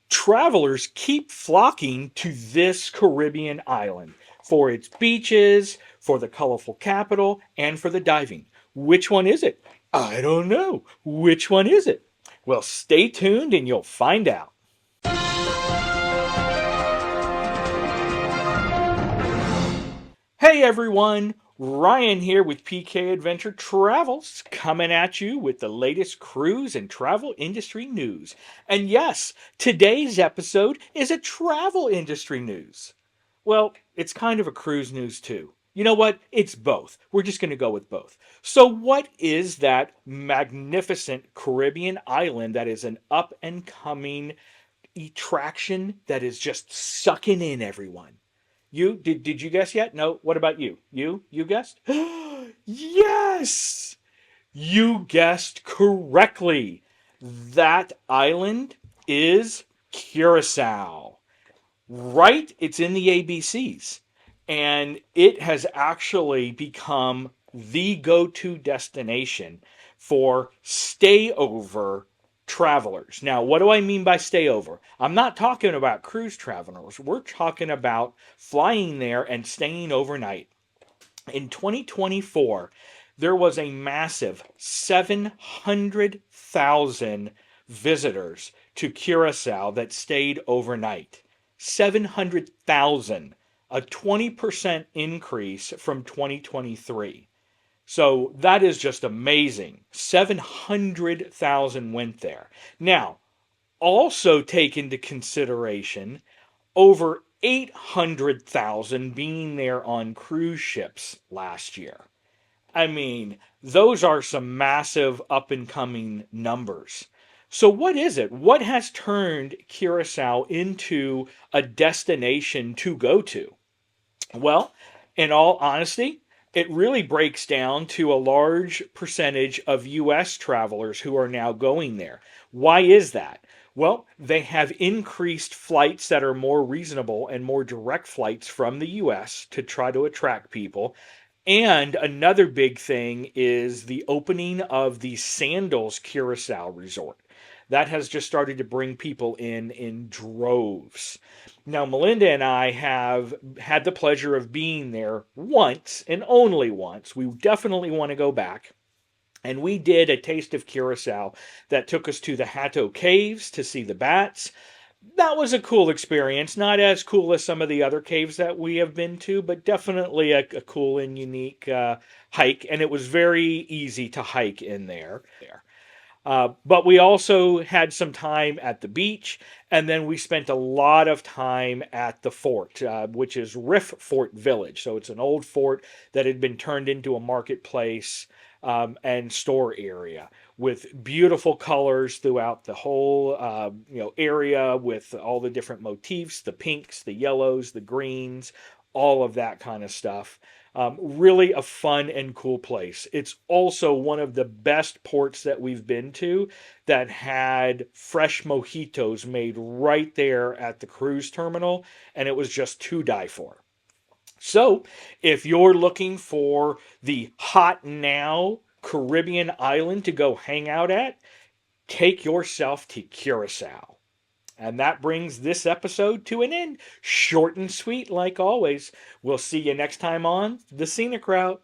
Travelers keep flocking to this Caribbean island for its beaches, for the colorful capital, and for the diving. Which one is it? I don't know. Which one is it? Well, stay tuned and you'll find out. Hey everyone, Ryan here with PK Adventure Travels, coming at you with the latest cruise and travel industry news. And yes, today's episode is a travel industry news. Well, it's kind of a cruise news too. You know what? It's both. We're just going to go with both. So, what is that magnificent Caribbean island that is an up and coming attraction that is just sucking in everyone? Did you guess yet? No. What about you? You guessed? Yes! You guessed correctly. That island is Curaçao. Right? It's in the ABCs. And it has actually become the go-to destination for stayover travelers. Now, what do I mean by stayover? I'm not talking about cruise travelers. We're talking about flying there and staying overnight. In 2024, there was a massive 700,000 visitors to Curacao that stayed overnight. 700,000, a 20% increase from 2023. So that is just amazing. 700,000 went there. Now, also take into consideration over 800,000 being there on cruise ships last year. I mean, those are some massive up and coming numbers. So, what is it? What has turned Curacao into a destination to go to? Well, in all honesty, it really breaks down to a large percentage of U.S. travelers who are now going there. Why is that? Well, they have increased flights that are more reasonable and more direct flights from the U.S. to try to attract people. And another big thing is the opening of the Sandals Curacao Resort. That has just started to bring people in droves. Now, Melinda and I have had the pleasure of being there once and only once. We definitely want to go back. And we did a taste of Curacao that took us to the Hato Caves to see the bats. That was a cool experience. Not as cool as some of the other caves that we have been to, but definitely a cool and unique hike. And it was very easy to hike in there. But we also had some time at the beach, and then we spent a lot of time at the fort, which is Riff Fort Village. So it's an old fort that had been turned into a marketplace and store area with beautiful colors throughout the whole area, with all the different motifs, the pinks, the yellows, the greens, all of that kind of stuff. Really a fun and cool place. It's also one of the best ports that we've been to that had fresh mojitos made right there at the cruise terminal, and it was just to die for. So, if you're looking for the hot now Caribbean island to go hang out at, take yourself to Curacao. And that brings this episode to an end. Short and sweet, like always. We'll see you next time on The Scenic Route.